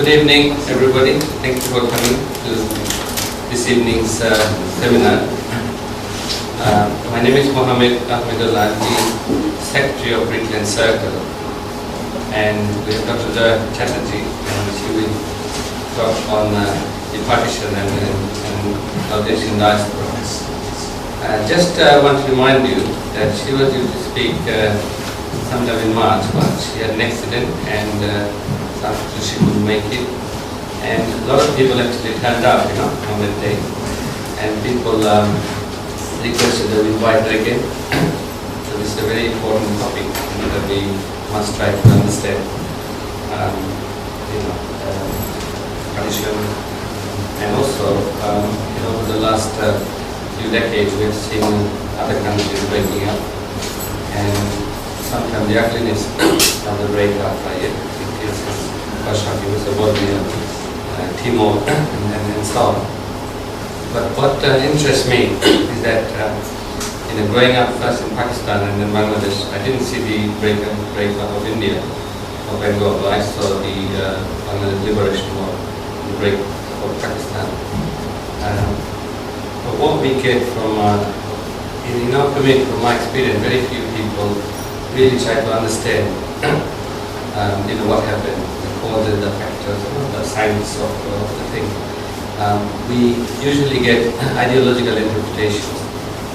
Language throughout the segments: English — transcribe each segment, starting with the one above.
Good evening, everybody. Thank you for coming to this evening's seminar. My name is Mohammed Ahmedullah. I'm the Secretary of Brickland Circle, and we have Dr. Joya Chatterji, and she will talk on the partition and Bangladesh in diaspora. Just want to remind you that she was due to speak sometime in March, but she had an accident and unfortunately she couldn't make it. And a lot of people actually turned up, on that day, and people requested that we invite her again. So this is a very important topic that we must try to understand. Partition, and also, over the last few decades, we've seen other countries breaking up, and sometimes the ugliness of the breakup, it was about Timor and so on. But what interests me is that growing up first in Pakistan and then Bangladesh, I didn't see the breakup of India or Bengal. I saw the Bangladesh liberation war, the breakup of Pakistan. But what we get from in our community, from my experience, very few people really try to understand what happened, the causes, the factors, the science of the thing. We usually get ideological interpretations,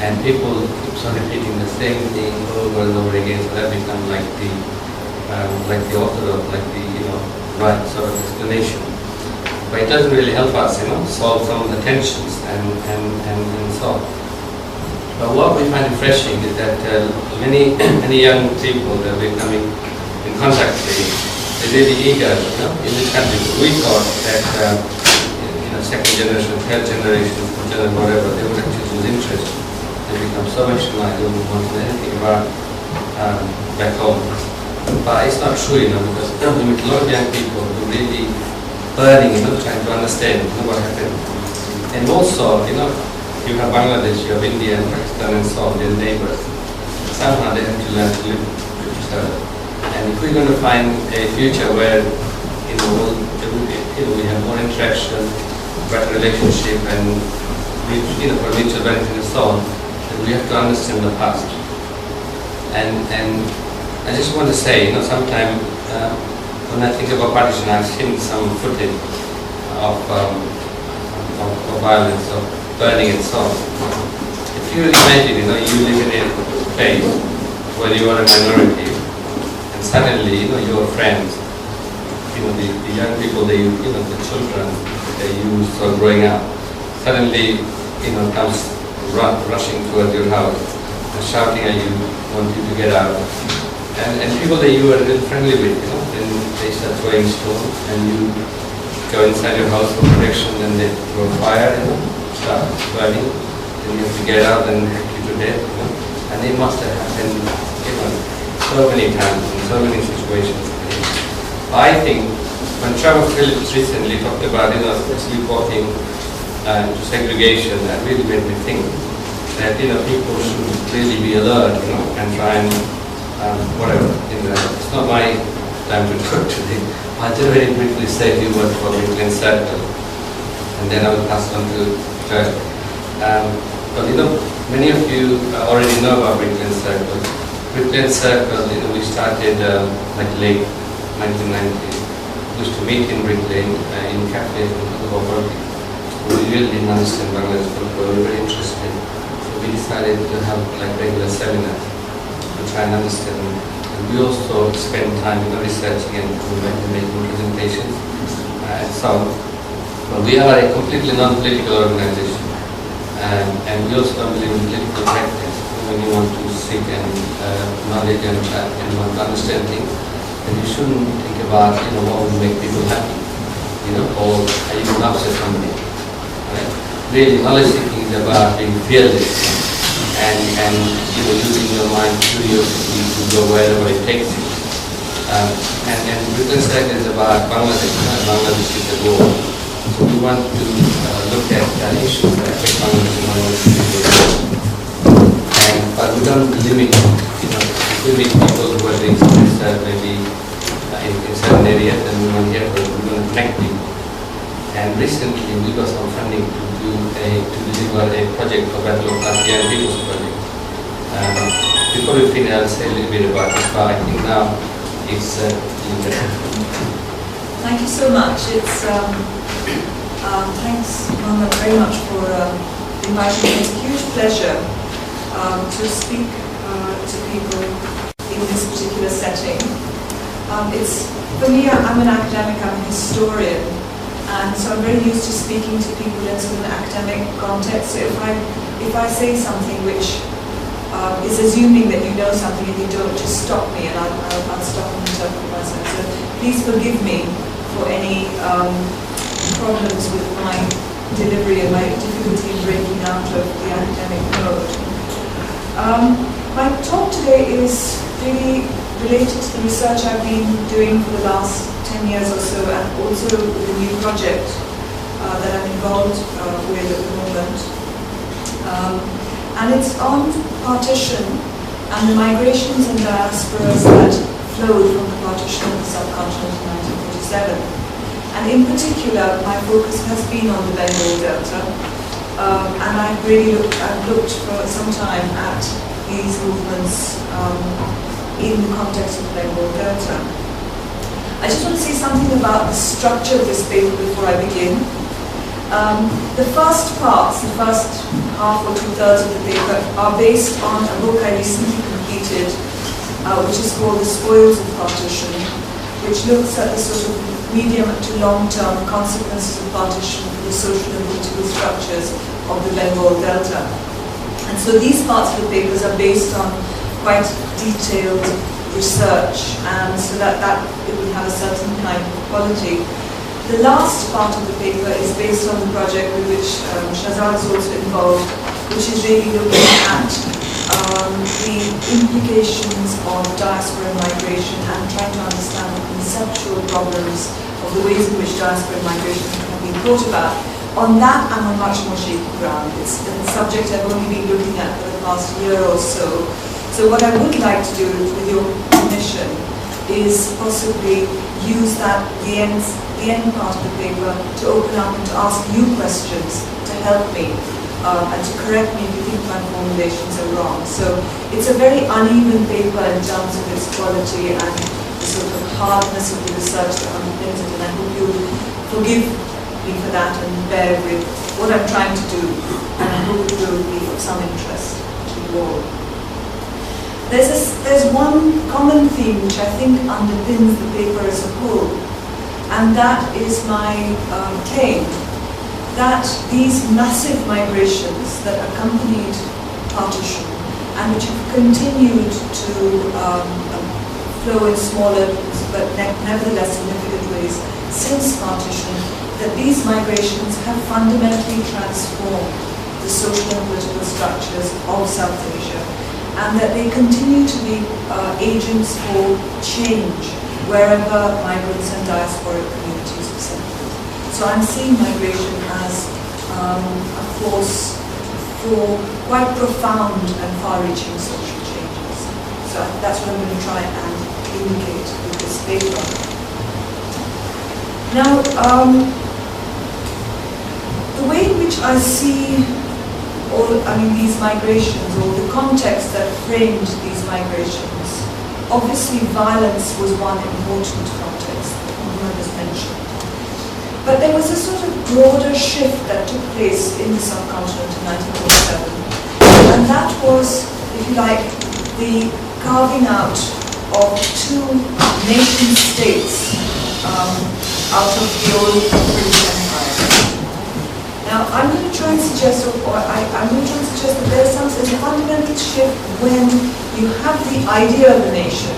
and people keep on repeating the same thing over and over again, so that becomes like the author of right sort of explanation. But it doesn't really help us, solve some of the tensions and so on. But what we find refreshing is that many young people that we're coming in contact with, they're really eager, in this country. We thought that, second generation, third generation, fourth generation, whatever, they would actually lose interest. They become so marginalized, they wouldn't want to know anything about back home. But it's not true, because we meet a lot of young people who are really burning, trying to understand what happened. And also, you have Bangladesh, you have India and Pakistan and so on, they're neighbors. Somehow they have to learn to live with each other. And if we're going to find a future where, we have more interaction, better relationship, and for mutual benefit and so on, then we have to understand the past. And I just want to say, sometimes when I think about partition, I've seen some footage of violence, of burning and so on. If you imagine, you live in a place where you are a minority, and suddenly, your friends, the young people, the children they use or growing up, suddenly, comes rushing towards your house and shouting at you, want you to get out. And people that you are really friendly with, then they start throwing stones, and you go inside your house for protection, and they throw fire, start burning, then you have to get out and hack you to death, and it must have happened, so many times in so many situations. I think when Trevor Phillips recently talked about, sleepwalking to segregation, that really made me think that, people should really be alert, and try and whatever. It's not my time to talk today. I'll just very briefly say a few words for Brickland Circle, and then I will pass on to Joy. But many of you already know about Brickland Circle. Brickland Circle, we started late 1990s. We used to meet in Brick Lane in cafes because of our work. We really didn't understand Bangladesh culture. We were very interested, so we decided to have regular seminars to try and understand. And we also spend time researching and making presentations and so on. But we are a completely non-political organization, and we also don't believe in political practice. We when you want to seek knowledge and want to understand things, then you shouldn't think about what will make people happy, or are you going to upset somebody. Right? Really, knowledge seeking is about being fearless and using your mind curiosity to go wherever it takes you. And written study is about Bangladesh. Bangladesh is the goal. So we want to look at issues that affect Bangladesh and Bangladesh. But we don't limit, if we meet people who are doing research maybe in certain areas, then we want to connect people. And recently we got some funding to deliver a project for Battle of Class Young People's Project. Before we finish, I'll say a little bit about this, but I think now it's Thank you so much. It's thanks, Mohammed, very much for inviting me. It's a huge pleasure to speak to people in this particular setting. For me, I'm an academic, I'm a historian, and so I'm very used to speaking to people in sort of an academic context. So if I say something which is assuming that you know something and you don't, just stop me and I'll stop and interpret myself. So please forgive me for any problems with my delivery and my difficulty in breaking out of the academic mode. My talk today is really related to the research I've been doing for the last 10 years or so, and also with a new project that I'm involved with at the moment. And it's on partition and the migrations and diasporas that flowed from the partition of the subcontinent in 1947. And in particular, my focus has been on the Bengal Delta. And I've looked for some time at these movements in the context of the Bengal Delta. I just want to say something about the structure of this paper before I begin. The first parts, the first half or 2/3 of the paper, are based on a book I recently completed, which is called The Spoils of Partition, which looks at the sort of medium to long-term consequences of partition for the social and political structures of the Bengal Delta. And so these parts of the papers are based on quite detailed research, and so that it will have a certain kind of quality. The last part of the paper is based on the project with which Shahzad is also involved, which is really looking at the implications of diaspora and migration and trying to understand the conceptual problems of the ways in which diaspora and migration have been thought about. On that, I'm on much more shaky ground. It's a subject I've only been looking at for the past year or so. So what I would like to do, with your permission, is possibly use the end part of the paper to open up and to ask you questions to help me and to correct me if you think my formulations are wrong. So it's a very uneven paper in terms of its quality and the sort of hardness of the research that underpins it, and I hope you'll forgive me for that and bear with what I'm trying to do, and I hope it will be of some interest to you all. There's one common theme which I think underpins the paper as a whole, and that is my claim that these massive migrations that accompanied partition and which have continued to flow in smaller but nevertheless significant ways since partition, that these migrations have fundamentally transformed the social and political structures of South Asia, and that they continue to be agents for change wherever migrants and diasporic communities are settled. So I'm seeing migration as a force for quite profound and far-reaching social changes. So that's what I'm going to try and indicate with this paper. Now, the way in which I see these migrations, or the context that framed these migrations, obviously violence was one important context that Mohammed has mentioned. But there was a sort of broader shift that took place in the subcontinent in 1947, and that was, if you like, the carving out of two nation states out of the old British Empire. Now, I'm going to try and suggest, I'm going to try and suggest that there's a fundamental shift when you have the idea of the nation,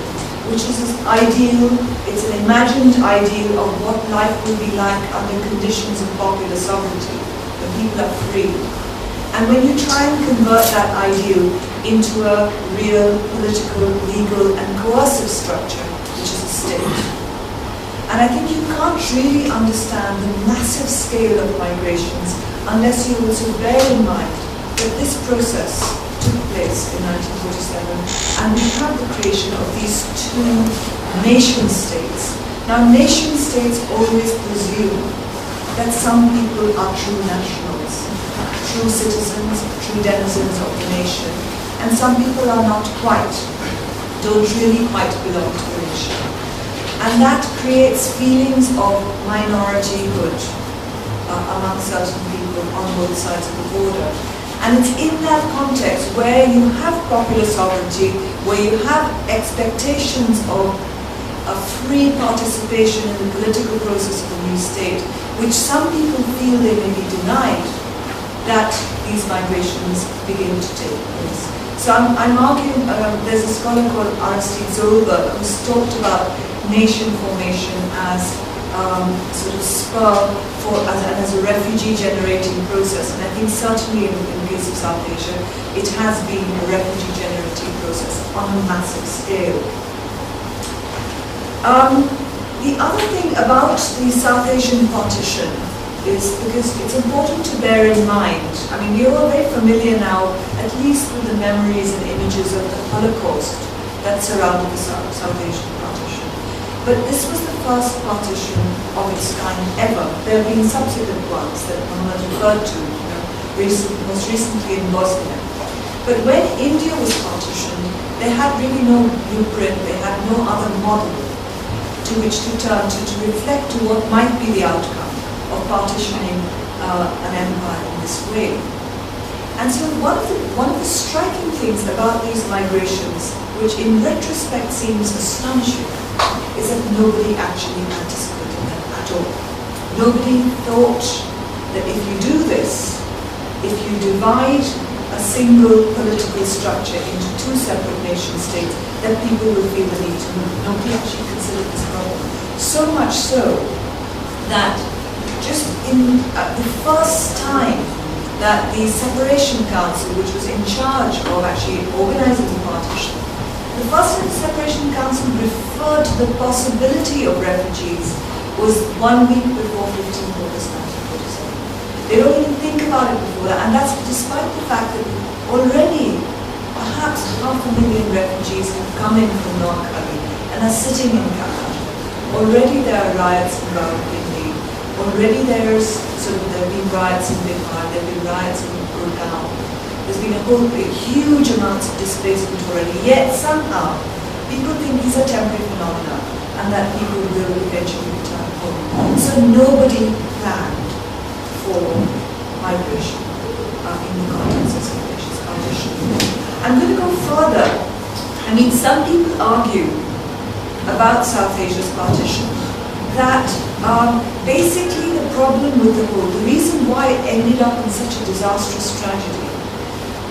which is this ideal, it's an imagined ideal of what life will be like under conditions of popular sovereignty, when people are free. And when you try and convert that ideal into a real political, legal, and coercive structure, which is a state. And I think you can't really understand the massive scale of migrations unless you also bear in mind that this process took place in 1947, and we have the creation of these two nation states. Now, nation states always presume that some people are true nationals, true citizens, true denizens of the nation, and some people are not quite, don't really quite belong to the nation. And that creates feelings of minorityhood among certain people on both sides of the border. And it's in that context where you have popular sovereignty, where you have expectations of a free participation in the political process of a new state, which some people feel they may be denied, that these migrations begin to take place. So I'm arguing, there's a scholar called Aristide Zolberg who's talked about nation formation as sort of spur for, as a refugee generating process. And I think certainly in the case of South Asia, it has been a refugee generating process on a massive scale. The other thing about the South Asian partition is because it's important to bear in mind, I mean, you're all very familiar now, at least with the memories and images of the Holocaust that surrounded the South Asian partition. But this was the first partition of its kind ever. There have been subsequent ones that Muhammad referred to, most recently in Bosnia. But when India was partitioned, they had really no blueprint, they had no other model to which to turn to reflect to what might be the outcome of partitioning an empire in this way. And so one of the striking things about these migrations, which in retrospect seems astonishing, is that nobody actually anticipated them at all. Nobody thought that if you do this, if you divide a single political structure into two separate nation states, that people will feel the need to move. Nobody actually considered this problem. So much so that just in the first time that the Separation Council, which was in charge of actually organizing the partition, the first time the Separation Council referred to the possibility of refugees was 1 week before 15th August 1947. They don't even think about it before that, and that's despite the fact that already perhaps 500,000 refugees have come in from Noakhali and are sitting in Calcutta. Already there are riots in Rawalpindi. Already there have been riots in Bihar, there have been riots in Gurgaon. There's been huge amounts of displacement already, yet somehow people think these are temporary phenomena and that people will eventually return home. So nobody planned for migration in the context of South Asia's partition. I'm going to go further. I mean, some people argue about South Asia's partition that basically the problem with the reason why it ended up in such a disastrous tragedy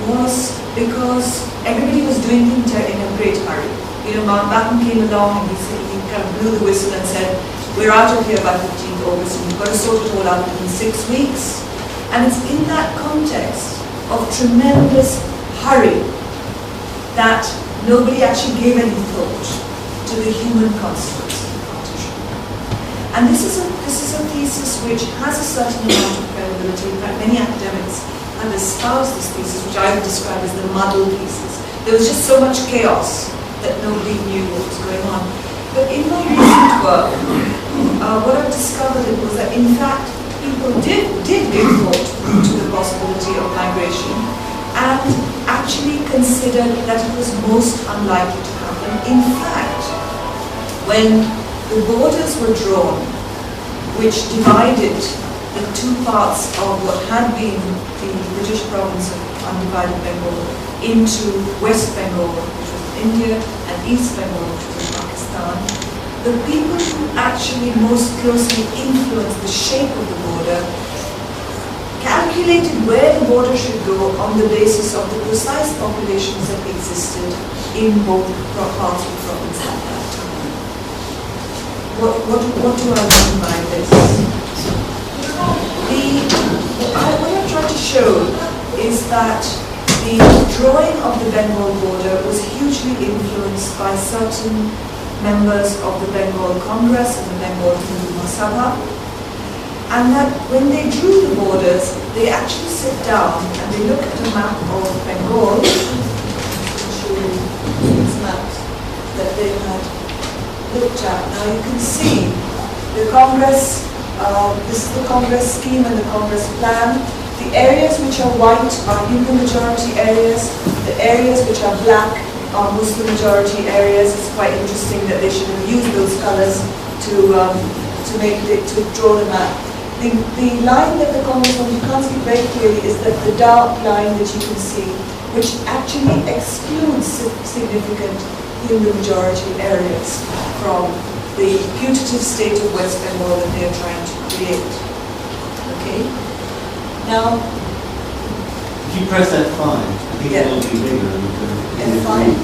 was because everybody was doing things in a great hurry. You know, Mountbatten came along and he kind of blew the whistle and said, we're out of here by 15th August and we've got to sort it all out in 6 weeks. And it's in that context of tremendous hurry that nobody actually gave any thought to the human consequence of the partition. And this is a thesis which has a certain amount of credibility. In fact, many academics have espoused this thesis, which I would describe as the muddle thesis. There was just so much chaos that nobody knew what was going on. But in my recent work, what I've discovered was that in fact people did give thought to the possibility of migration and actually considered that it was most unlikely to happen. In fact, when the borders were drawn, which divided the two parts of what had been the British province of undivided Bengal into West Bengal, which was India, and East Bengal, which was Pakistan, the people who actually most closely influenced the shape of the border calculated where the border should go on the basis of the precise populations that existed in both parts of the province at that time. What do I mean by this? What I'm trying to show is that the drawing of the Bengal border was hugely influenced by certain members of the Bengal Congress and the Bengal Hindu Mahasabha, and that when they drew the borders, they actually sit down and they look at a map of Bengal. I'll show you these maps that they had looked at. Now you can see the Congress, this is the Congress scheme and the Congress plan. The areas which are white are Hindu majority areas. The areas which are black are Muslim majority areas. It's quite interesting that they should have used those colors to draw the map. The line that the Congress wants, you can't see very clearly, is that the dark line that you can see, which actually excludes significant Hindu majority areas from the putative state of West Bengal that they are trying to create. Okay? Now, if you press F5, I think it will be bigger. F5?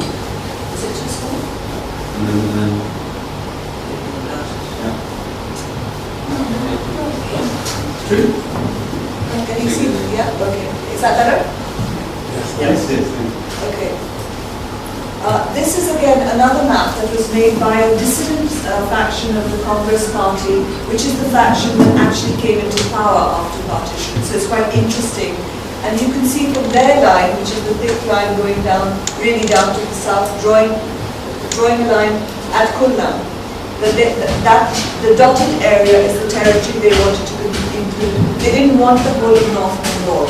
Is it too small? And then True. Can you see? Yeah? Okay. Is that better? yes, it is. Okay. This is again another map that was made by a dissident faction of the Congress Party, which is the faction that actually came into power after partition. So it's quite interesting. And you can see from their line, which is the thick line going down, really down to the south, drawing a line at Kullam. The dotted area is the territory they wanted to include. They didn't want the whole of North Bengal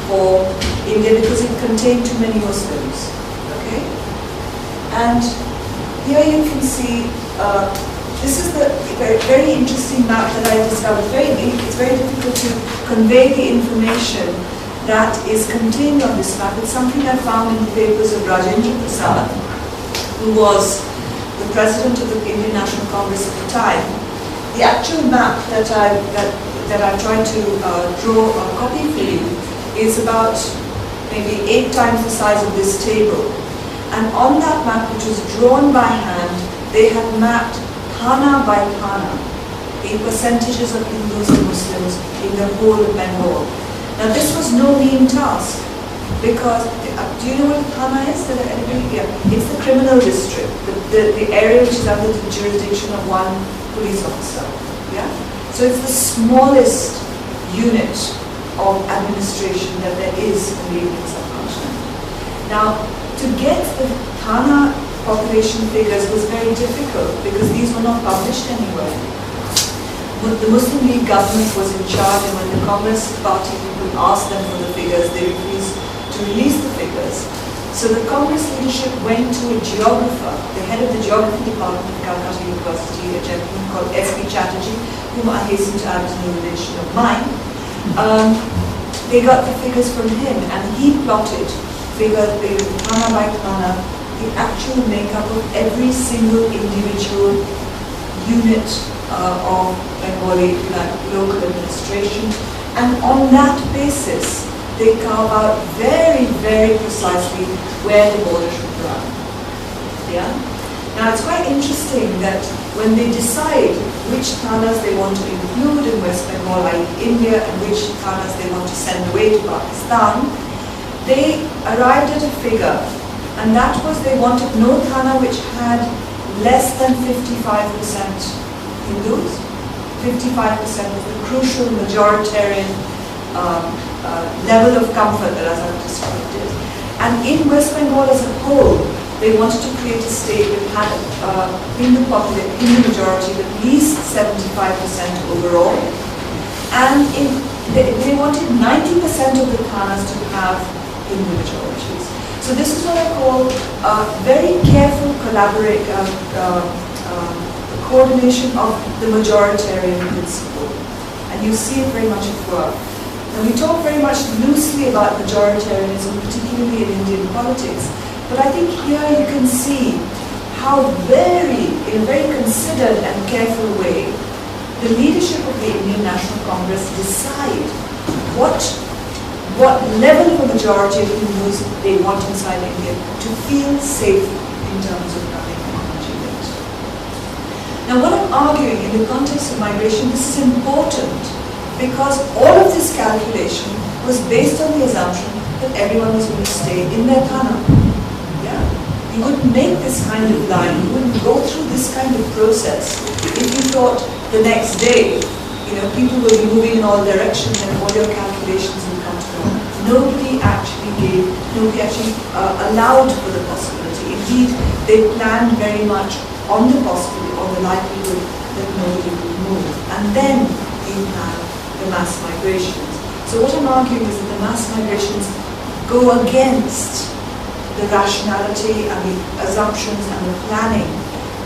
for India because it contained too many Muslims. Okay? And here you can see, this is the very interesting map that I discovered. It's very difficult to convey the information that is contained on this map. It's something I found in the papers of Rajendra Prasad, who was the president of the Indian National Congress at the time. The actual map that I tried to draw a copy for you is about maybe 8 times the size of this table. And on that map, which was drawn by hand, they had mapped Thana by Thana, the percentages of Hindus and Muslims in the whole of Bengal. Now this was no mean task, because, do you know what Thana is? Yeah. It's the criminal district, the area which is under the jurisdiction of one police officer. Yeah? So it's the smallest unit of administration that there is in the Indian subcontinent. Now, to get the Thana population figures was very difficult because these were not published anywhere. The Muslim League government was in charge, and when the Congress Party people asked them for the figures, they refused to release the figures. So the Congress leadership went to a geographer, the head of the geography department at Calcutta University, a gentleman called S.B. Chatterji, whom I hasten to add as no relation of mine. They got the figures from him, and he plotted figures, Thana by Thana, the actual makeup of every single individual unit of Bengali, like local administration, and on that basis, they carve out very, very precisely where the border should run. Yeah? Now it's quite interesting that when they decide which Thanas they want to include in West Bengal, i.e. India, and which Thanas they want to send away to Pakistan, they arrived at a figure, and that was they wanted no Thana which had less than 55% Hindus. 55% was the crucial majoritarian level of comfort that as I've described it. And in West Bengal as a whole, they wanted to create a state that had Hindu majority of at least 75% overall. And they wanted 90% of the Thanas to have Hindu majorities. So this is what I call very careful coordination of the majoritarian principle. And you see it very much at work. And we talk very much loosely about majoritarianism, particularly in Indian politics. But I think here you can see how in a very considered and careful way, the leadership of the Indian National Congress decide what level of a majority of Hindus they want inside India to feel safe in terms of running a country with. Now what I'm arguing in the context of migration, this is important because all of this calculation was based on the assumption that everyone was going to stay in their khana. Yeah? You wouldn't make this kind of line, you wouldn't go through this kind of process if you thought the next day, people will be moving in all directions and all your calculations will come to naught. Nobody actually allowed for the possibility. Indeed, they planned very much on the possibility, on the likelihood that nobody would move. And then you have the mass migrations. So what I'm arguing is that the mass migrations go against the rationality and the assumptions and the planning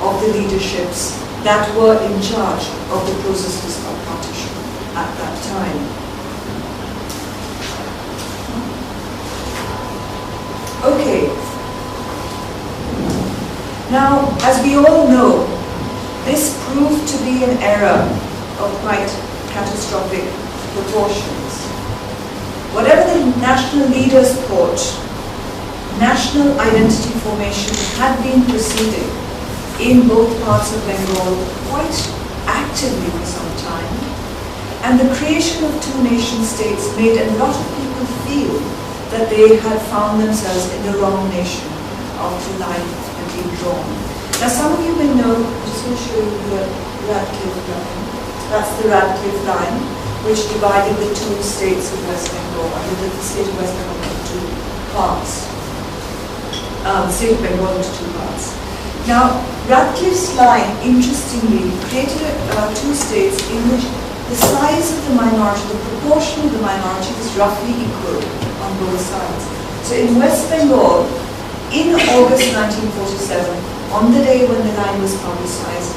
of the leaderships that were in charge of the processes of partition at that time. Okay. Now, as we all know, this proved to be an error of quite catastrophic proportions. Whatever the national leaders thought, national identity formation had been proceeding in both parts of Bengal quite actively for some time, and the creation of two nation states made a lot of people feel that they had found themselves in the wrong nation after line had been drawn. Now some of you may know, I'm just going to show you the Radcliffe line. That's the Radcliffe line, which divided the two states of West Bengal, the state of West Bengal into two parts. The state of Bengal into two parts. Now, Radcliffe's line, interestingly, created two states in which the size of the minority, the proportion of the minority is roughly equal on both sides. So in West Bengal, in August 1947, on the day when the line was publicized,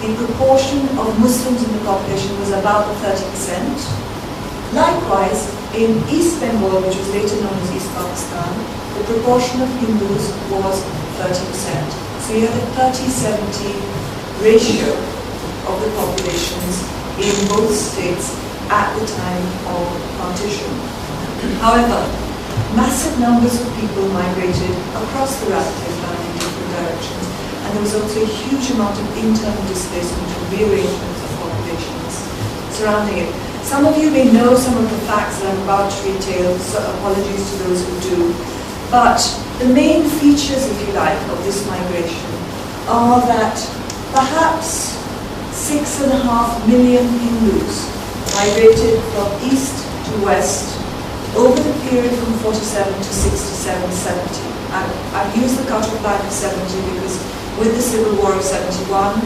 the proportion of Muslims in the population was about 30%. Likewise, in East Bengal, which was later known as East Pakistan, the proportion of Hindus was 30%. So you had a 30-70 ratio of the populations in both states at the time of partition. However, massive numbers of people migrated across the Radcliffe line in different directions, and there was also a huge amount of internal displacement and rearrangement of populations surrounding it. Some of you may know some of the facts that I'm about to retail, so apologies to those who do. But the main features, if you like, of this migration are that perhaps 6.5 million Hindus migrated from east to west over the period from 47 to 67, 70. I've used the cut-off line of 70 because with the Civil War of 71,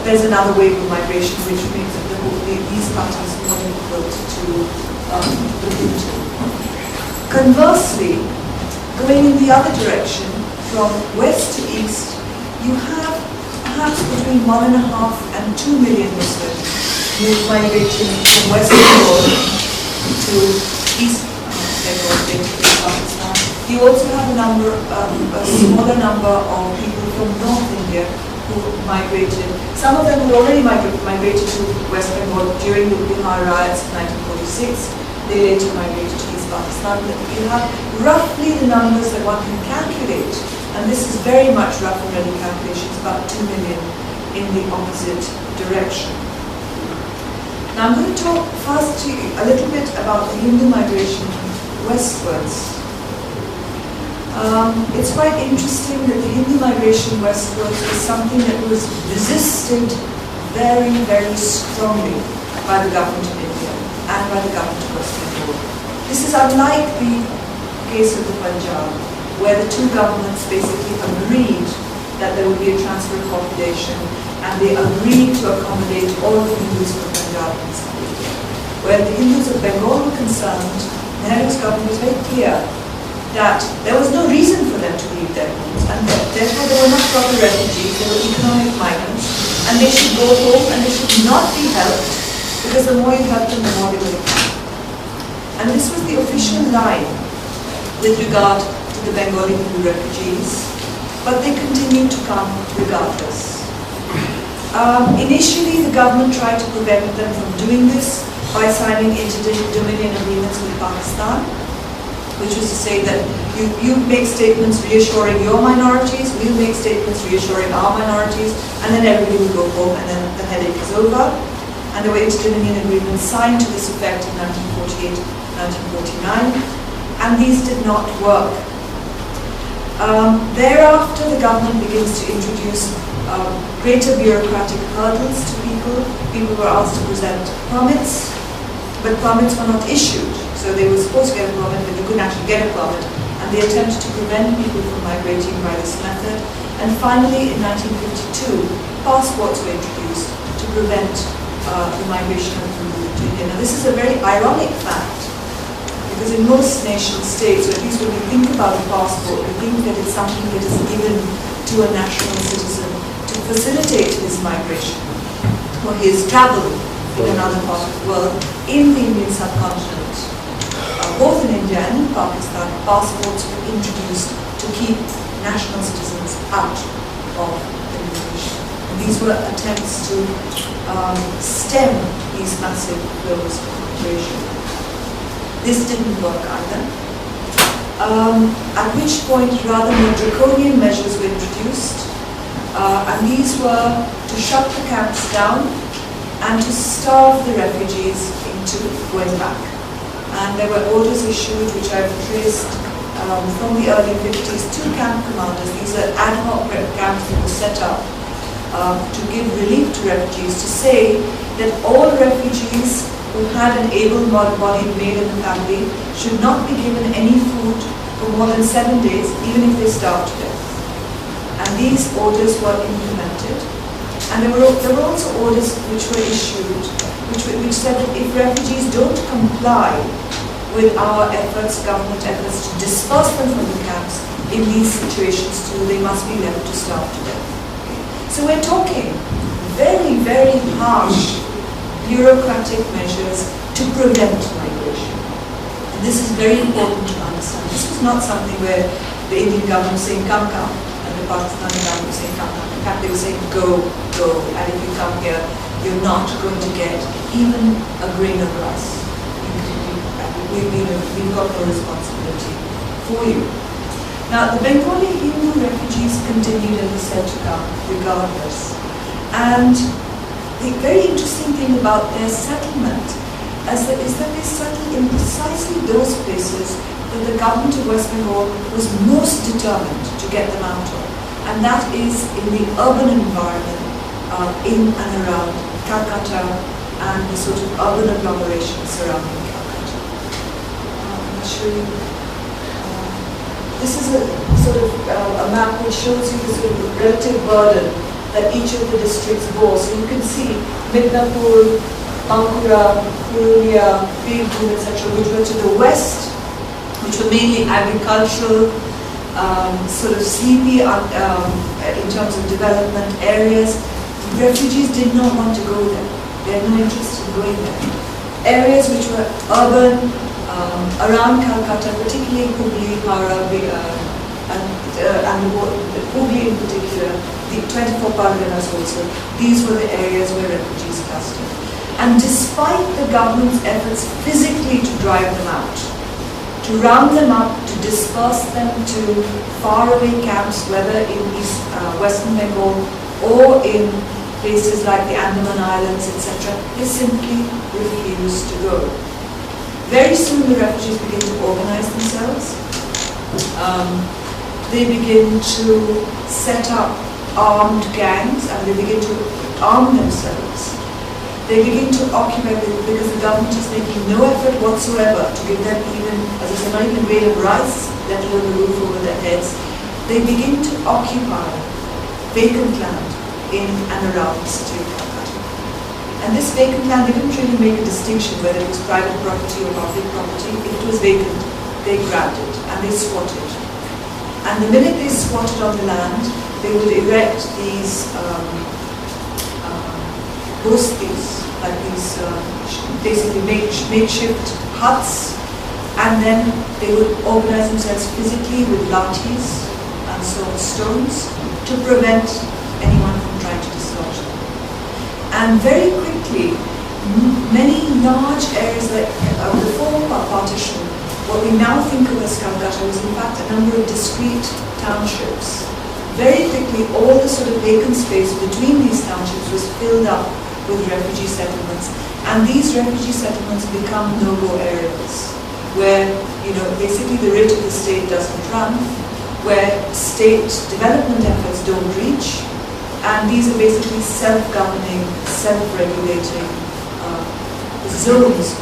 there's another wave of migration which makes these patterns more difficult to look into. Conversely, going in the other direction, from west to east, you have perhaps between 1.5 and 2 million Muslims who migrated from West Bengal to East Bengal, basically Pakistan. You also have a smaller number of people from North India who migrated. Some of them had already migrated to West Bengal during the Bihar riots of 1946. They later migrated to East Pakistan. But you have roughly the numbers that one can calculate, and this is very much rough and ready calculations, about 2 million in the opposite direction. Now I'm going to talk first to you a little bit about the Hindu migration westwards. It's quite interesting that the Hindu migration westwards is something that was resisted very, very strongly by the government of India and by the government of West Bengal. This is unlike the case of the Punjab, where the two governments basically agreed that there would be a transfer of population, and they agreed to accommodate all the Hindus from Punjab and South India. Where the Hindus of Bengal were concerned, Nehru's government was very clear that there was no reason for them to leave their homes, and that therefore they were not proper refugees, they were economic migrants, and they should go home and they should not be helped, because the more you help them, the more they will come. And this was the official line with regard to the Bengali Hindu refugees, but they continued to come regardless. Initially, the government tried to prevent them from doing this by signing inter-dominion agreements with Pakistan, which was to say that you make statements reassuring your minorities, we'll make statements reassuring our minorities, and then everybody will go home and then the headache is over. And there were inter-dominion agreements signed to this effect in 1948, 1949, and these did not work. Thereafter, the government begins to introduce greater bureaucratic hurdles to people. People were asked to present permits, but permits were not issued. So they were supposed to get a permit, but you couldn't actually get a permit. And they attempted to prevent people from migrating by this method. And finally, in 1952, passports were introduced to prevent the migration of people to India. Now, this is a very ironic fact, because in most nation states, or at least when we think about a passport, we think that it's something that is given to a national citizen to facilitate his migration or his travel in another part of the world. In the Indian subcontinent, both in India and in Pakistan, passports were introduced to keep national citizens out of immigration. And these were attempts to stem these massive flows of migration. This didn't work either. At which point rather more draconian measures were introduced, and these were to shut the camps down and to starve the refugees into going back. And there were orders issued, which I've traced from the early 50s, to camp commanders. These are ad hoc camps that were set up to give relief to refugees, to say that all refugees who had an able-bodied male in the family should not be given any food for more than 7 days, even if they starved to death. And these orders were implemented. And there were also orders which were issued, which said that if refugees don't comply with our efforts, government efforts, to disperse them from the camps, in these situations too, they must be left to starve to death. So we're talking very, very harsh bureaucratic measures to prevent migration. And this is very important to understand. This was not something where the Indian government was saying, come, come, and the Pakistani government was saying, come, come. In fact, they were saying, go, go, and if you come here, you're not going to get even a grain of rice. We've got no responsibility for you. Now, the Bengali Hindu refugees continued, as I said, to come regardless. And the very interesting thing about their settlement is that they settled in precisely those places that the government of West Bengal was most determined to get them out of. And that is in the urban environment in and around Calcutta and the sort of urban agglomeration surrounding Calcutta. I'll show you. This is a sort of a map which shows you the sort of relative burden that each of the districts bore. So you can see Midnapur, Bankura, Purulia, Birbhum, etc., which were to the west, which were mainly agricultural, sort of sleepy in terms of development areas. Refugees did not want to go there. They had no interest in going there. Areas which were urban, around Calcutta, particularly Hooghly, Howrah, and Hooghly in particular, the 24 Parganas also, these were the areas where refugees clustered. And despite the government's efforts physically to drive them out, to round them up, to disperse them to faraway camps, whether in Western Bengal or in places like the Andaman Islands, etc., they simply refused to go. Very soon the refugees begin to organize themselves. They begin to set up armed gangs and they begin to arm themselves. They begin to occupy, because the government is making no effort whatsoever to give them even, as I said, not even a grain of rice, let alone a roof over their heads. They begin to occupy vacant land in and around the city of Calcutta. And this vacant land, they didn't really make a distinction whether it was private property or public property. If it was vacant, they grabbed it and they squatted. And the minute they squatted on the land, they would erect these bostis, like these basically makeshift huts, and then they would organize themselves physically with lathis and so on, stones, to prevent anyone from trying to dislodge them. And very quickly, many large areas that before partition, what we now think of as Calcutta was in fact a number of discrete townships. Very quickly, all the sort of vacant space between these townships was filled up with refugee settlements, and these refugee settlements become no-go areas, where basically the rate of the state doesn't run, where state development efforts don't reach, and these are basically self-governing, self-regulating zones.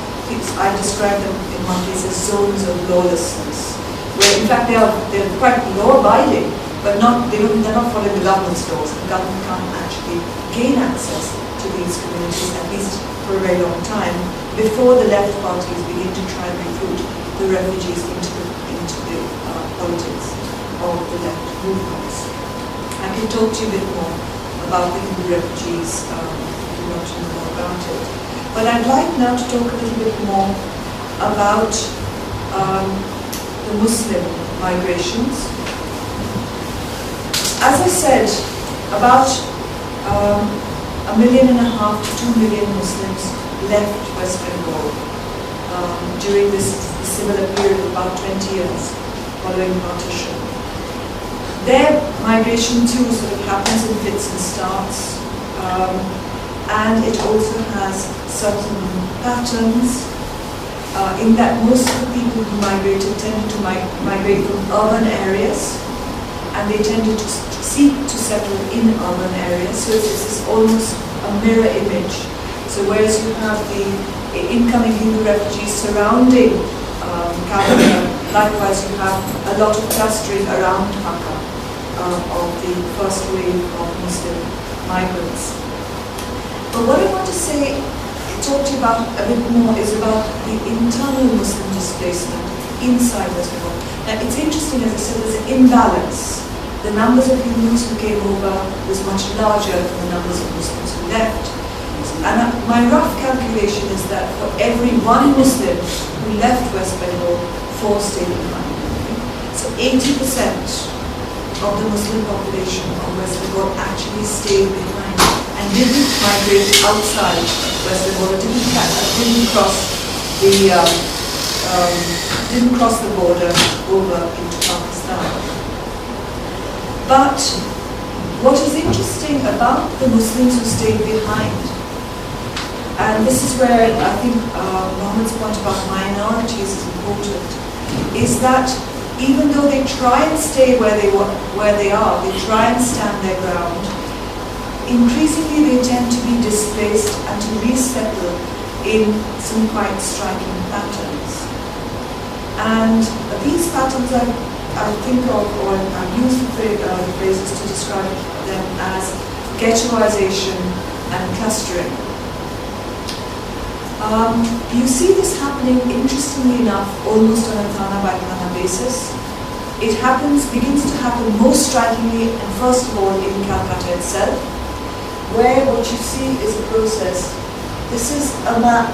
I describe them in one case as zones of lawlessness, where in fact they're quite law-abiding, but they're not following the government's laws. The government can't actually gain access to these communities, at least for a very long time, before the left parties begin to try and recruit the refugees into the politics of the left movements. I can talk to you a bit more about the Hindu refugees if you want to know more about it. But I'd like now to talk a little bit more about the Muslim migrations. As I said, about 1.5 million to 2 million Muslims left West Bengal during this similar period of about 20 years following partition. Their migration too sort of happens in fits and starts, and it also has certain patterns in that most of the people who migrated tended to migrate from urban areas, and they tended to seek to settle in urban areas. So it's almost a mirror image. So whereas you have the incoming Hindu refugees surrounding Calcutta, likewise you have a lot of clustering around Dhaka of the first wave of Muslim migrants. But what I want to talk to you about a bit more is about the internal Muslim displacement inside West Bengal. Now it's interesting, as I said, there's an imbalance. The numbers of Hindus who came over was much larger than the numbers of Muslims who left. And my rough calculation is that for every one Muslim who left West Bengal, 4 stayed behind. So 80% of the Muslim population of West Bengal actually stayed behind and didn't migrate outside West Bengal, didn't cross the border over into Pakistan. But what is interesting about the Muslims who stayed behind, and this is where I think Mohammed's point about minorities is important, is that even though they try and stay where they are, they try and stand their ground, increasingly they tend to be displaced and to resettle in some quite striking patterns. And these patterns I think of, or I've used the phrases to describe them as ghettoization and clustering. You see this happening, interestingly enough, almost on a Thana by Thana basis. It begins to happen most strikingly, and first of all, in Calcutta itself, where what you see is a process. This is a map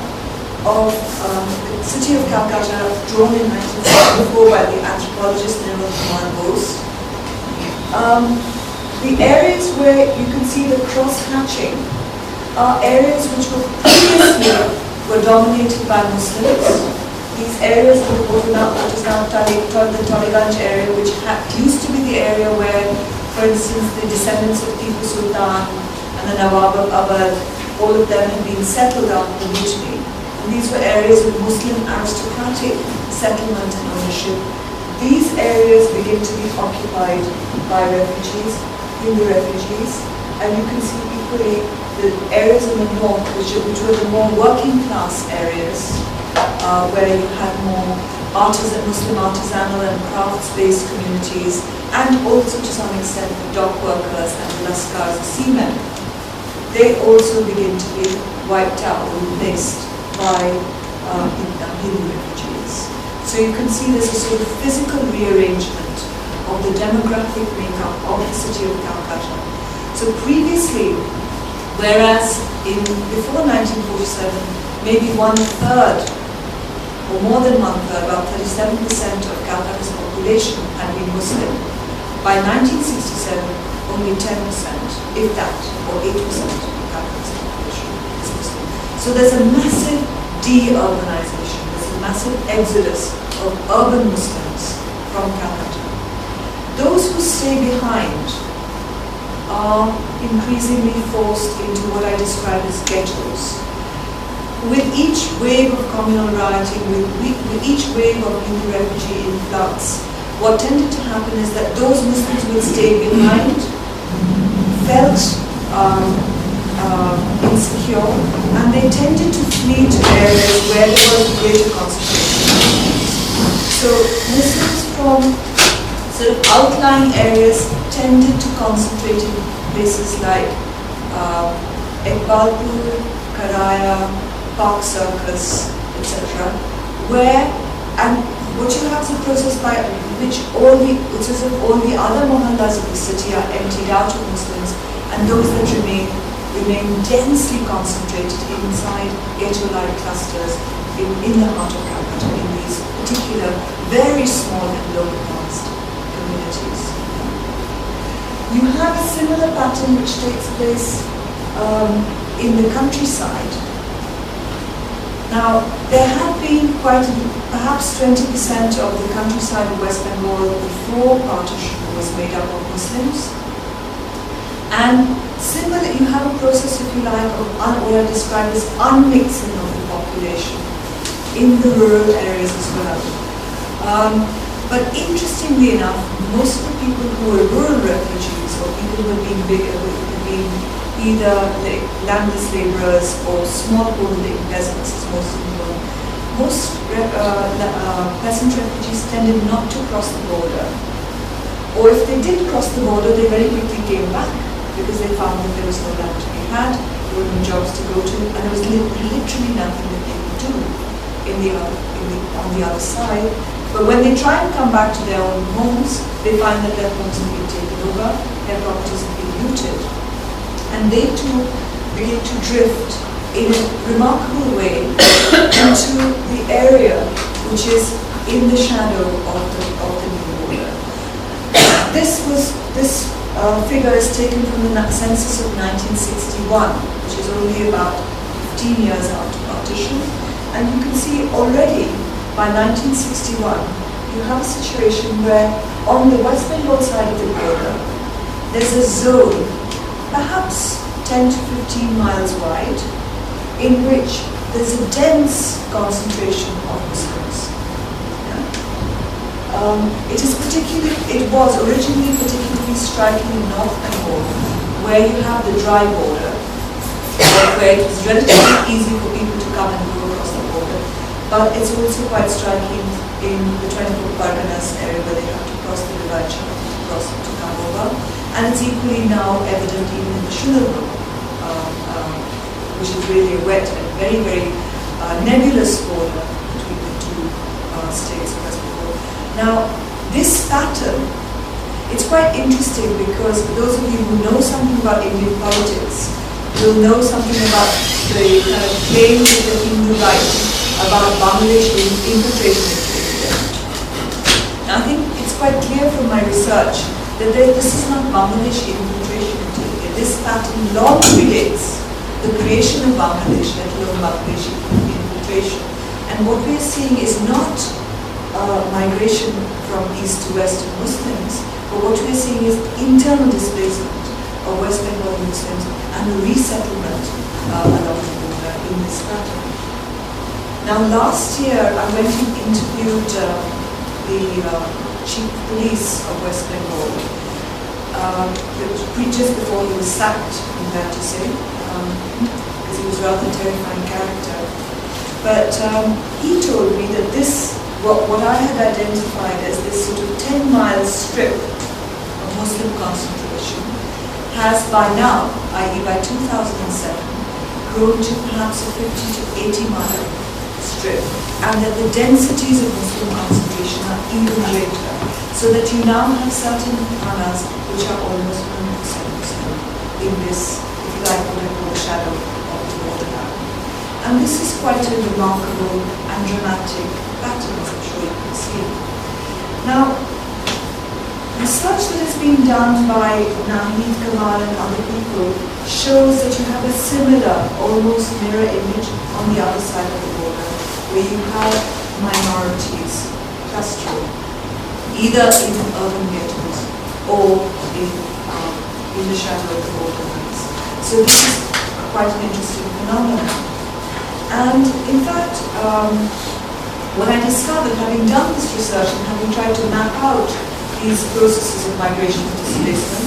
of the city of Calcutta drawn in 1964 by the anthropologist Nirmal Kumar Bose. The areas where you can see the cross-hatching are areas which previously were dominated by Muslims. These areas of what is now the Taliganj area, which used to be the area where, for instance, the descendants of Tipu Sultan and the Nawab of Awadh, all of them had been settled up originally. These were areas with Muslim aristocratic settlement and ownership. These areas begin to be occupied by refugees, Hindu refugees, and you can see equally the areas in the north, which were the more working class areas, where you had more Muslim artisanal and crafts-based communities, and also to some extent the dock workers and the Laskars, the seamen. They also begin to be wiped out or replaced by Hindu refugees. So you can see there's a sort of physical rearrangement of the demographic makeup of the city of Calcutta. So previously, whereas before 1947, maybe 1/3 or more than 1/3, about 37% of Calcutta's population had been Muslim. By 1967, only 10%, if that, or 8% of Calcutta's population is Muslim. So there's a massive de-urbanization, there's a massive exodus of urban Muslims from Calcutta. Those who stay behind are increasingly forced into what I describe as ghettos. With each wave of communal rioting, with each wave of Hindu refugee influx, what tended to happen is that those Muslims who stayed behind felt insecure, and they tended to flee to areas where there was a greater concentration. So Muslims from sort of outlying areas tended to concentrate in places like Iqbalpur, Karaya, Park Circus, etc., where, and what you have is a process by which all the other mohallas of the city are emptied out of Muslims, and those that remain densely concentrated inside ghetto-like clusters in the heart of Calcutta, in these particular, very small and low-caste communities. You have a similar pattern which takes place in the countryside. Now, there have been perhaps 20% of the countryside of West Bengal before partition was made up of Muslims. And similarly, you have a process, if you like, of what I describe as unmixing of the population in the rural areas as well. But interestingly enough, most of the people who were rural refugees, or people who had been either landless laborers or smallholding peasants, as most of them were, most peasant refugees tended not to cross the border. Or if they did cross the border, they very quickly came back, because they found that there was no land to be had, there were no jobs to go to, and there was literally nothing that they could do on the other side. But when they try and come back to their own homes, they find that their homes have been taken over, their properties have been looted, and they too begin to drift in a remarkable way into the area which is in the shadow of the new border. This figure is taken from the census of 1961, which is only about 15 years after partition. And you can see already by 1961, you have a situation where on the West Bengal side of the border, there's a zone, perhaps 10 to 15 miles wide, in which there's a dense concentration of Muslims. It was originally particularly striking in North Bengal, where you have the dry border, where it was relatively easy for people to come and go across the border. But it's also quite striking in the 24 Parganas area, where they have to cross the river to come over. And it's equally now evident even in the Shunalbur, which is really a wet and very, very nebulous border between the two states of West Bengal. Now, this pattern, it's quite interesting, because those of you who know something about Indian politics will know something about the kind of claims of the Hindu right about Bangladesh infiltration into India. Now, I think it's quite clear from my research that this is not Bangladesh infiltration into India. This pattern long predates the creation of Bangladesh, let alone Bangladesh infiltration. And what we are seeing is not migration from east to west of Muslims, but what we are seeing is internal displacement of West Bengali Muslims and the resettlement along the border in this pattern. Now, last year I went and interviewed the chief of police of West Bengal, just before he was sacked, I'm glad to say, because he was a rather terrifying character. But he told me that what I had identified as this sort of 10-mile strip of Muslim concentration has by now, i.e. by 2007, grown to perhaps a 50 to 80-mile strip, and that the densities of Muslim concentration are even greater, so that you now have certain thanas which are almost 100% Muslim in this, if you like, what I call the shadow of the borderland. And this is quite a remarkable and dramatic pattern, as I'm sure you can see. Now, you research that has been done by Nahid Kamal and other people shows that you have a similar, almost mirror image on the other side of the border, where you have minorities clustering, either in urban ghettos or in the shadow of the borderlands. So this is quite an interesting phenomenon. And in fact, what I discovered, having done this research and having tried to map out these processes of migration and displacement,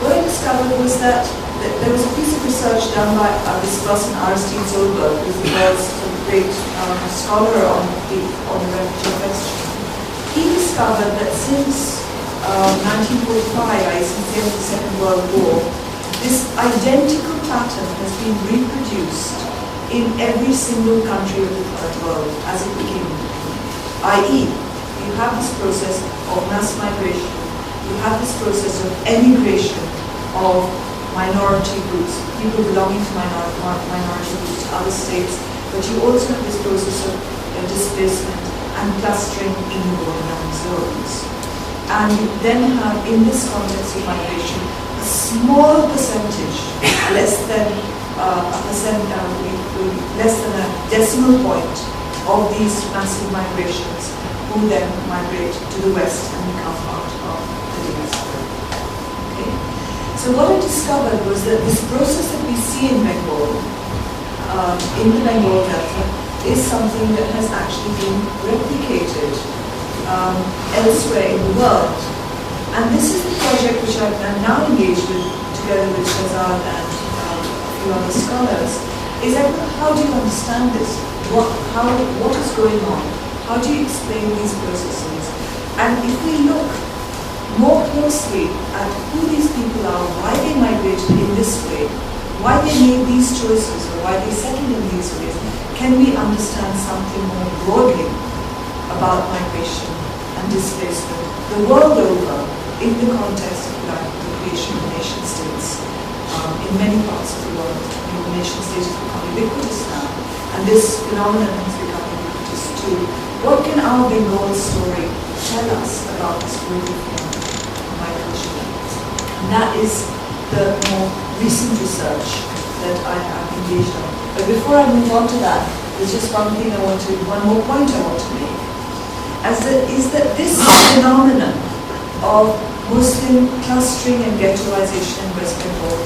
what I discovered was that there was a piece of research done by this person, Aristide Zolberg, who's the world's great scholar on the refugee question. He discovered that since 1945, since the end of the Second World War, this identical pattern has been reproduced in every single country of the Third World as it began. I.e., you have this process of mass migration, you have this process of emigration of minority groups, people belonging to minority groups to other states, but you also have this process of displacement and clustering in the borderland zones. And you then have, in this context of migration, a small percentage, less than a decimal point of these massive migrations, who then migrate to the West and become part of the diaspora. Okay? So what I discovered was that this process that we see in Bengal, in the Bengal Delta, is something that has actually been replicated elsewhere in the world. And this is the project which I'm now engaged with, together with Shazad and a few other scholars, is that how do you understand this? What is going on? How do you explain these processes? And if we look more closely at who these people are, why they migrated in this way, why they made these choices, or why they settled in these ways, can we understand something more broadly about migration and displacement the world over in the context of the creation of nation states in many parts of the world. The nation state has become ubiquitous now, and this phenomenon has become ubiquitous too. What can our Bengal story tell us about this global phenomenon of migration? And that is the more recent research that I have engaged on. But before I move on to that, there's just one more point I want to make. Is that this phenomenon of Muslim clustering and ghettoization in West Bengal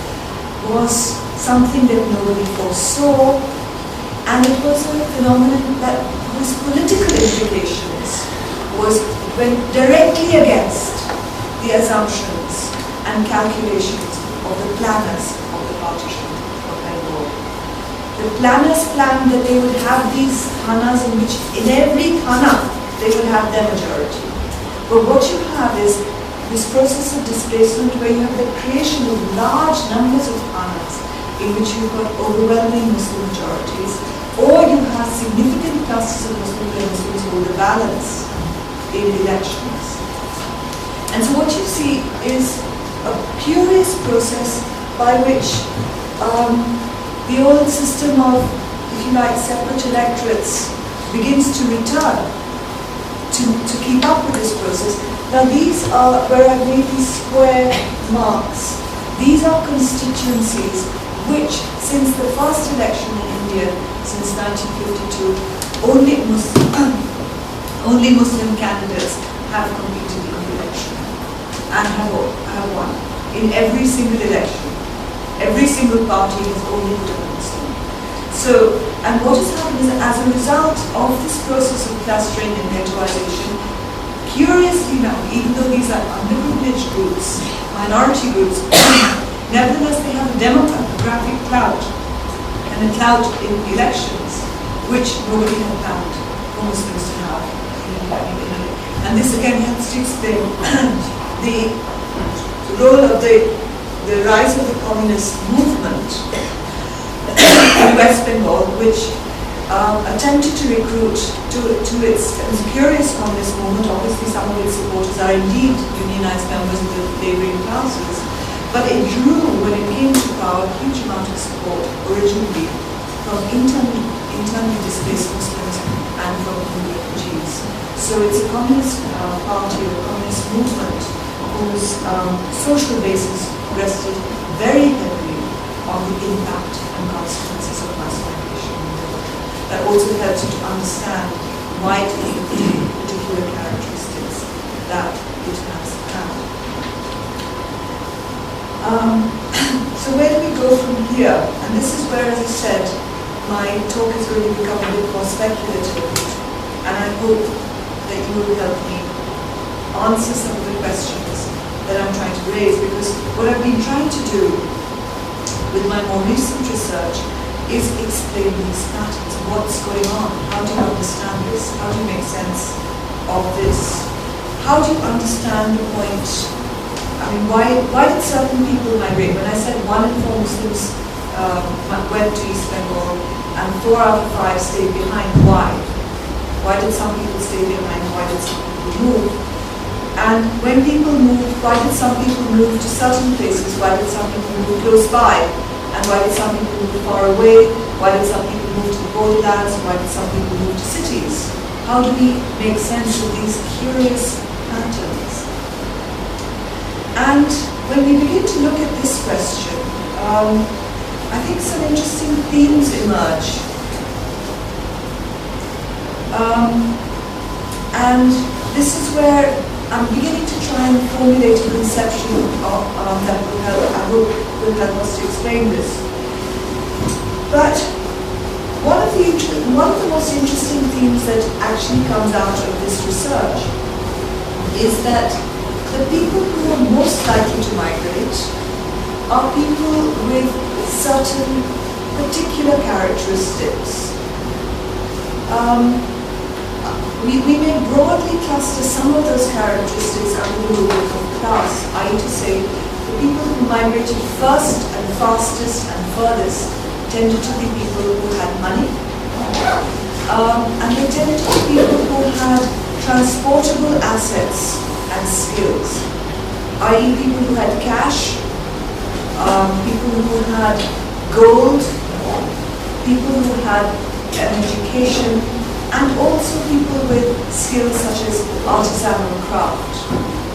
was something that nobody foresaw, and it was a phenomenon whose political implications went directly against the assumptions and calculations of the planners of the partition of Bengal. The planners planned that they would have these thanas in which in every thana they would have their majority. But what you have is this process of displacement where you have the creation of large numbers of thanas in which you've got overwhelming Muslim majorities, or you have significant clusters of Muslims who hold the balance in elections. And so what you see is a curious process by which the old system of, if you like, separate electorates begins to return to keep up with this process. Now these are, where I've made these square marks, these are constituencies which, since the first election in India, since 1952, only Muslim candidates have competed in the election and have won. In every single election, every single party has only put a Muslim. So, and what has happened is that as a result of this process of clustering and ghettoization, curiously now, even though these are underprivileged groups, minority groups, nevertheless they have a demographic clout and a clout in elections, which nobody had planned for Muslims to have. And this again helps to explain the role of the rise of the communist movement in West Bengal, which attempted to recruit to its curious communist movement. Obviously, some of its supporters are indeed unionized members of the laboring classes, but it drew, when it came to power, a huge amount of support originally from internally displaced Muslims and from refugees. So it's a communist party, a communist movement whose social basis rested very heavily on the impact and consequences of mass migration. That also helps you to understand widely the particular characteristics that it has had. So where do we go from here? And this is where, as I said, my talk is going to become a bit more speculative, and I hope that you will help me answer some of the questions that I'm trying to raise, because what I've been trying to do with my more recent research is explain these patterns. What's going on? How do you understand this? How do you make sense of this? How do you understand the point? I mean, why did certain people migrate? When I said 1 in 4 Muslims went to East Bengal and 4 out of 5 stayed behind, why? Why did some people stay behind? Why did some people move? And when people moved, why did some people move to certain places? Why did some people move close by? And why did some people move far away? Why did some people move to the borderlands? Why did some people move to cities? How do we make sense of these curious patterns? And when we begin to look at this question, I think some interesting themes emerge. And this is where I'm beginning to try and formulate a conception that will help, I hope, will help us to explain this. But one of the most interesting themes that actually comes out of this research is that the people who are most likely to migrate are people with certain particular characteristics. We may broadly cluster some of those characteristics under the rubric of class, i.e. to say the people who migrated first and fastest and furthest tended to be people who had money, and they tended to be people who had transportable assets and skills, i.e. people who had cash, people who had gold, people who had an education, and also people with skills such as artisanal craft,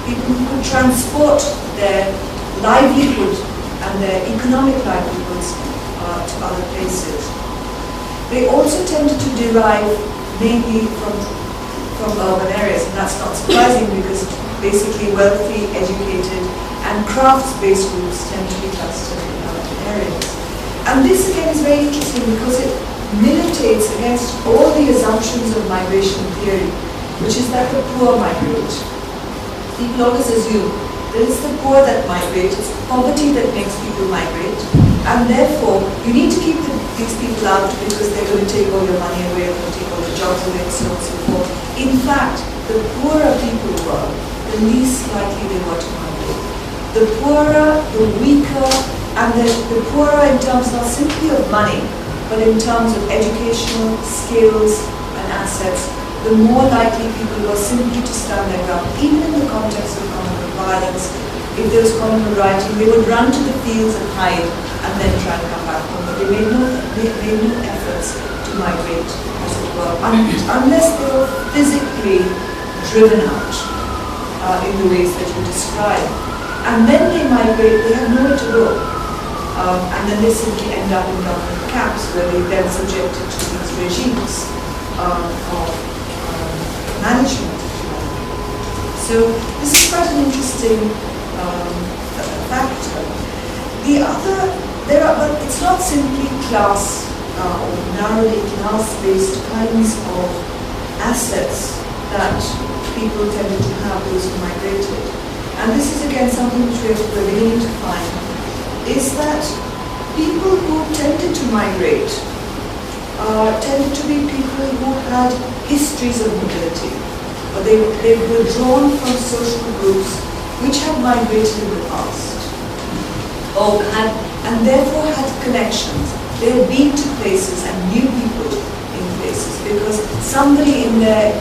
people who could transport their livelihood and their economic livelihoods to other places. They also tended to derive mainly from urban areas, and that's not surprising because basically wealthy, educated, and crafts-based groups tend to be clustered in urban areas. And this again is very interesting because it militates against all the assumptions of migration theory, which is that the poor migrate. People always assume that it's the poor that migrate, it's poverty that makes people migrate, and therefore you need to keep these people out because they're going to take all your money away, they're going to take all the jobs away, and so on and so forth. In fact, the poorer people were, the least likely they were to migrate. The poorer, the weaker, and the poorer in terms not simply of money, but in terms of educational skills and assets, the more likely people were simply to stand their ground. Even in the context of communal violence, if there was communal rioting, they would run to the fields and hide and then try and come back home. But they made no efforts to migrate, as it were, unless they were physically driven out in the ways that you describe. And then they migrate, they have nowhere to go. And then they simply end up in government camps where they then subjected to these regimes of management. So this is quite an interesting factor. But it's not simply class or narrowly class-based kinds of assets that people tended to have, those who migrated. And this is again something which we're beginning to find, is that people who tended to migrate tended to be people who had histories of mobility, or they were drawn from social groups which had migrated in the past, and therefore had connections. They had been to places and knew people in places because somebody in their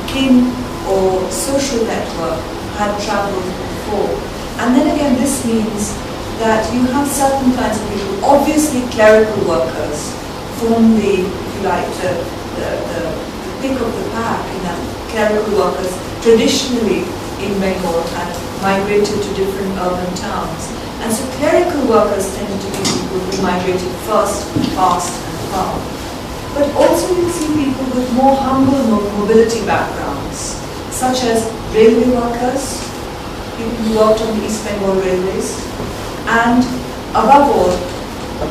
kin or social network had traveled before. And then again, this means that you have certain kinds of people. Obviously, clerical workers form the, if you like, the pick of the pack in that. Clerical workers traditionally in Bengal had migrated to different urban towns. And so clerical workers tended to be people who migrated first, fast, and far. But also you see people with more humble mobility backgrounds, such as railway workers, people who worked on the East Bengal railways, and above all,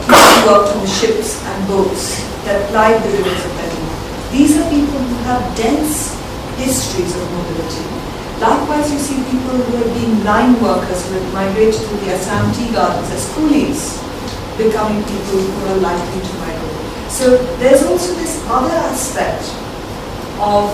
people who worked on the ships and boats that plied the rivers of Bengal. These are people who have dense histories of mobility. Likewise, you see people who are being line workers who have migrated to the Assam tea gardens as coolies, becoming people who are likely to migrate. So there's also this other aspect of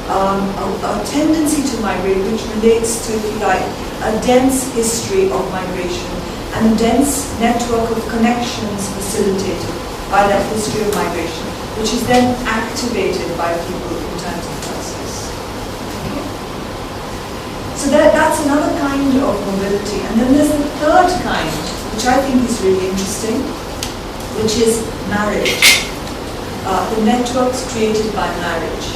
a tendency to migrate, which relates to, if you like, a dense history of migration and a dense network of connections facilitated by that history of migration, which is then activated by people in times of crisis. Okay? So that's another kind of mobility. And then there's the third kind, which I think is really interesting, which is marriage. The networks created by marriage.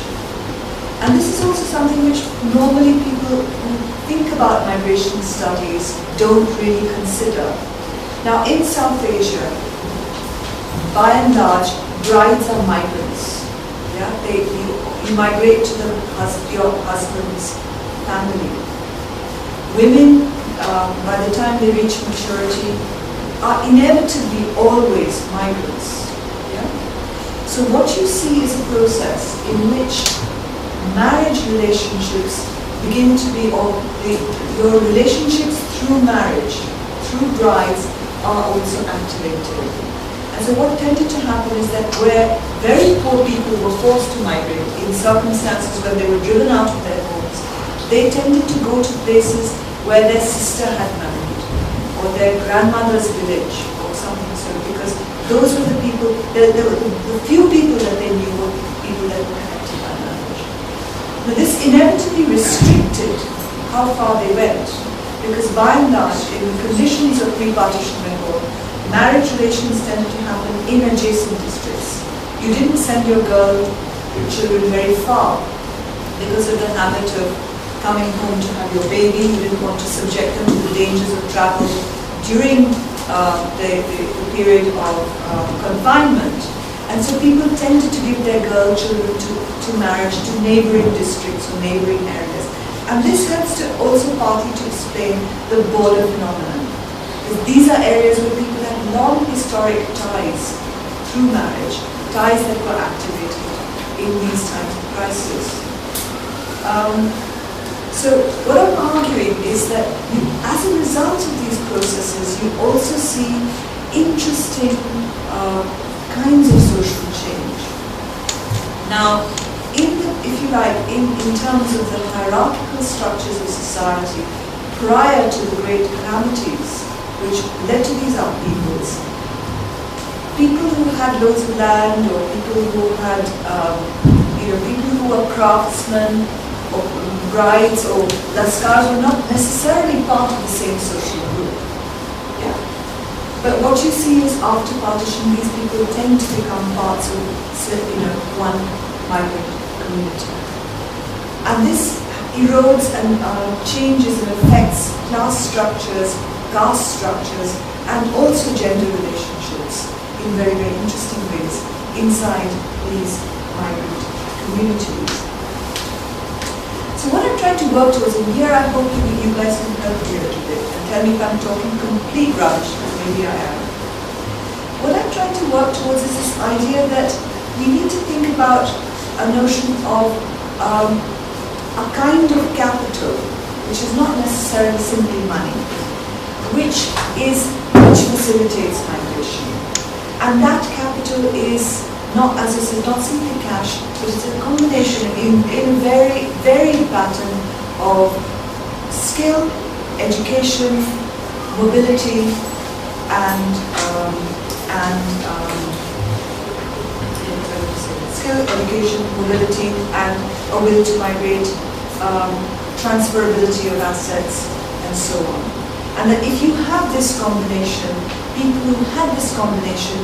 And this is also something which normally people who think about migration studies don't really consider. Now in South Asia, by and large, brides are migrants. Yeah? You migrate to your husband's family. Women, by the time they reach maturity, are inevitably always migrants. Yeah? So what you see is a process in which marriage relationships begin to be, your relationships through marriage, through brides, are also activated. And so what tended to happen is that where very poor people were forced to migrate in circumstances where they were driven out of their homes, they tended to go to places where their sister had married, or their grandmother's village, or something so, because those were the people, the few people that they knew were people that were connected by marriage. Now this inevitably restricted how far they went, because by and large, in the conditions of pre-partition Bengal, marriage relations tended to happen in adjacent districts. You didn't send your children very far because of the habit of coming home to have your baby. You didn't want to subject them to the dangers of travel during the period of confinement. And so people tended to give their girl children to marriage to neighboring districts or neighboring areas. And this helps to also partly to explain the border phenomenon. Because these are areas where people have long historic ties through marriage, ties that were activated in these times of crisis. So what I'm arguing is that as a result of these processes, you also see interesting kinds of social change. Now, if you like, in terms of the hierarchical structures of society, prior to the great calamities which led to these upheavals, people who had loads of land, or people who had, people who were craftsmen, or brides, or laskars were not necessarily part of the same social group. Yeah. But what you see is after partition, these people tend to become parts of, one migrant community. And this erodes and changes and affects class structures, caste structures, and also gender relationships in very, very interesting ways inside these migrant communities. So what I'm trying to work towards, and here I hope you guys can help me a little bit and tell me if I'm talking complete rubbish, because maybe I am. What I'm trying to work towards is this idea that we need to think about a notion of a kind of capital, which is not necessarily simply money, which facilitates migration. And that capital is not, as I said, not simply cash, but it's a combination in a very varied pattern of skill, education, mobility, and skill, education, mobility, and a will to migrate, transferability of assets, and so on. And that if you have this combination, people who have this combination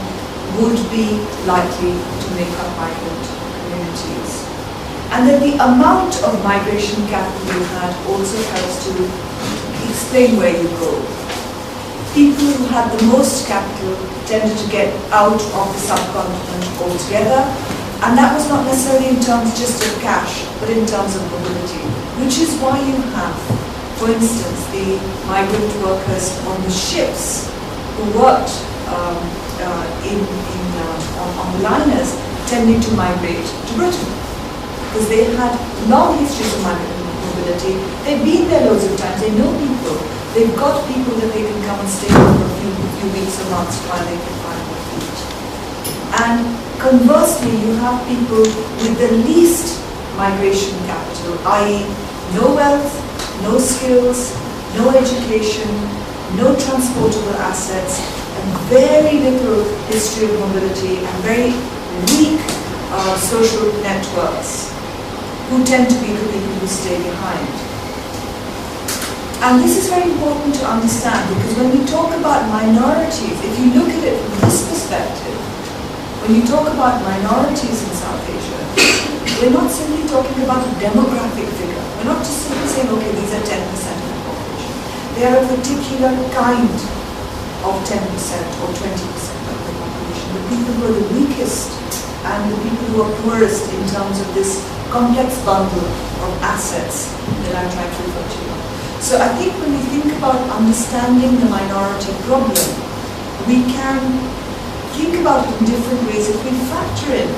would be likely to make up migrant communities. And that the amount of migration capital you had also helps to explain where you go. People who had the most capital tended to get out of the subcontinent altogether, and that was not necessarily in terms just of cash, but in terms of mobility, which is why you have, for instance, the migrant workers on the ships who worked on the liners tending to migrate to Britain, because they had long histories of migrant mobility. They've been there loads of times, they know people. They've got people that they can come and stay with for a few weeks or months while they can find their feet. And conversely, you have people with the least migration capital, i.e. no wealth, no skills, no education, no transportable assets, and very little history of mobility and very weak social networks, who tend to be the people who stay behind. And this is very important to understand, because when we talk about minorities, if you look at it from this perspective, when you talk about minorities in South Asia, we're not simply talking about a demographic figure. We're not just simply saying, okay, these are 10% of the population. They are a particular kind of 10% or 20% of the population. The people who are the weakest and the people who are poorest in terms of this complex bundle of assets that I'm trying to refer to. So I think when we think about understanding the minority problem, we can think about it in different ways if we factor in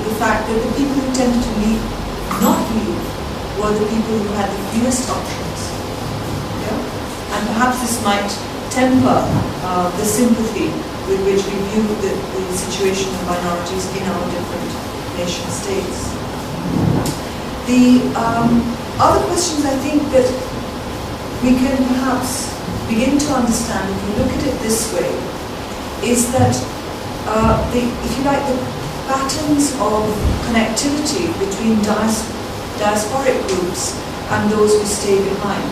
the fact that the people who tended to not leave, were the people who had the fewest options. Yeah? And perhaps this might temper the sympathy with which we view the situation of minorities in our different nation states. The other questions I think that we can perhaps begin to understand, if you look at it this way, is that if you like, the patterns of connectivity between diasporic groups and those who stay behind,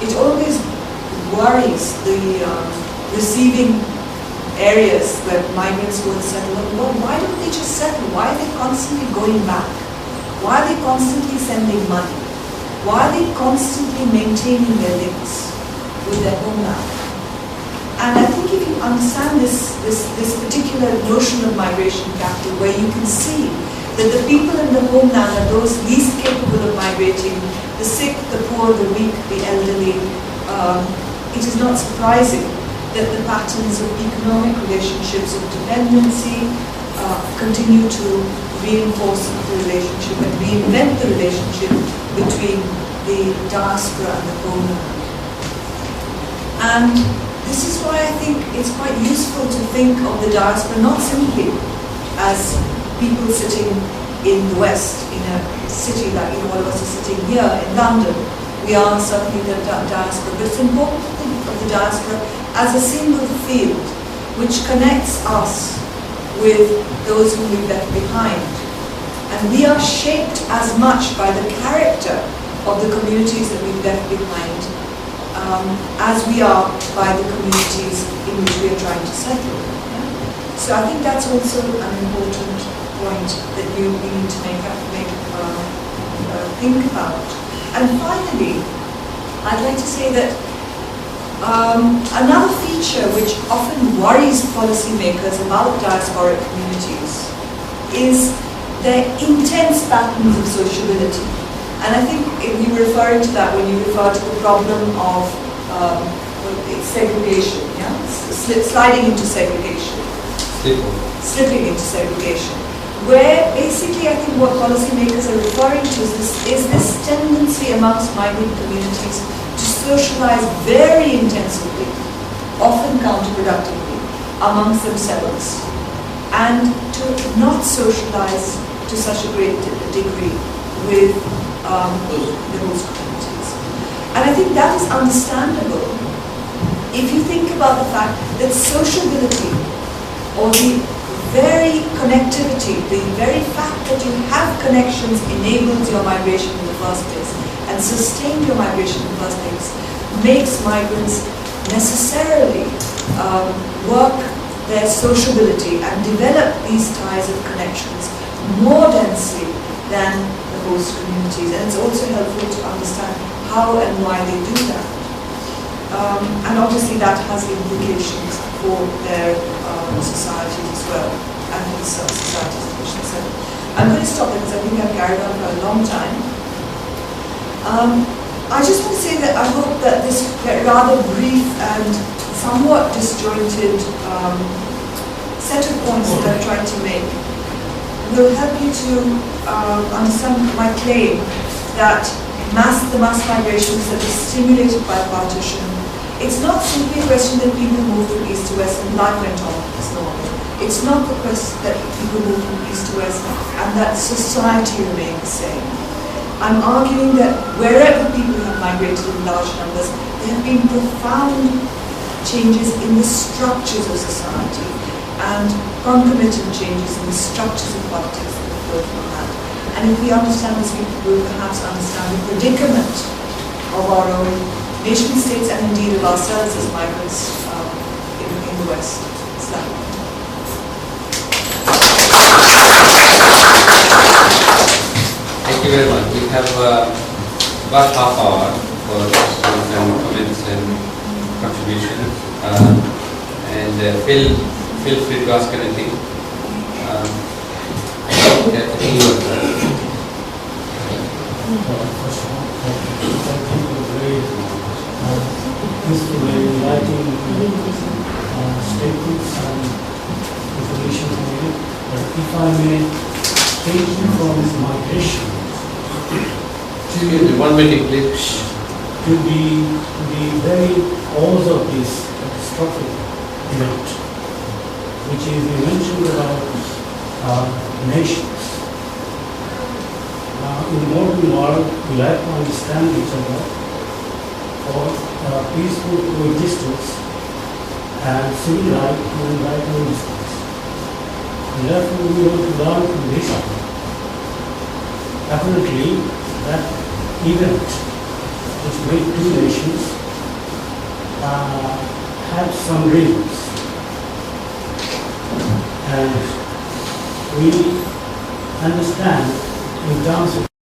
it always worries the receiving areas where migrants go and settle. Well, why don't they just settle? Why are they constantly going back? Why are they constantly sending money? Why are they constantly maintaining their links with their homeland? And I think if you understand this particular notion of migration capital, where you can see that the people in the homeland are those least capable of migrating, the sick, the poor, the weak, the elderly, it is not surprising that the patterns of economic relationships of dependency continue to reinforce the relationship and reinvent the relationship between the diaspora and the homeland. And this is why I think it's quite useful to think of the diaspora not simply as people sitting in the West, in a city like all of us are sitting here in London. We are certainly the diaspora, but it's important to think of the diaspora as a single field which connects us with those whom we left behind. And we are shaped as much by the character of the communities that we've left behind as we are by the communities in which we are trying to settle. Yeah? So I think that's also an important point that we need to think about. And finally, I'd like to say that another feature which often worries policymakers about diasporic communities is their intense patterns of sociability. And I think if you were referring to that when you refer to the problem of segregation, yeah? Sliding into segregation. Slipping into segregation. Where basically I think what policymakers are referring to is this tendency amongst migrant communities to socialize very intensively, often counterproductively, amongst themselves, and to not socialize to such a great degree with the host communities. And I think that is understandable if you think about the fact that sociability, or the very connectivity, the very fact that you have connections enables your migration in the first place and sustained your migration in the first place, makes migrants necessarily work their sociability and develop these ties of connections more densely than the host communities, and it's also helpful to understand how and why they do that. And obviously that has implications for their societies as well, and for the societies in which they settle. I'm going to stop because I think I've carried on for a long time. I just want to say that I hope that this rather brief and somewhat disjointed set of points that I've tried to make will help you to understand my claim that the mass migrations that are stimulated by partition, it's not simply a question that people move from east to west and life went on as normal. It's not the question that people move from east to west and that society remains the same. I'm arguing that wherever people have migrated in large numbers, there have been profound changes in the structures of society and concomitant changes in the structures of politics that flow from that. And if we understand this, we will perhaps understand the predicament of our own nation states and indeed of ourselves as migrants in the West. Thank you very much. We have about half hour for questions and comments and contributions. And feel free to ask anything. First of all, thank you for very useful and enlightening statements and information from you. But if I may take you from migration, Excuse me, 1 minute please. to the very cause of this catastrophic event, which is you mentioned about nations. In the modern world, we like to understand each other for peaceful coexistence and civil right and right coexistence. And therefore, we want to learn from this. Apparently, that event which made two nations had some reasons. And we understand in terms of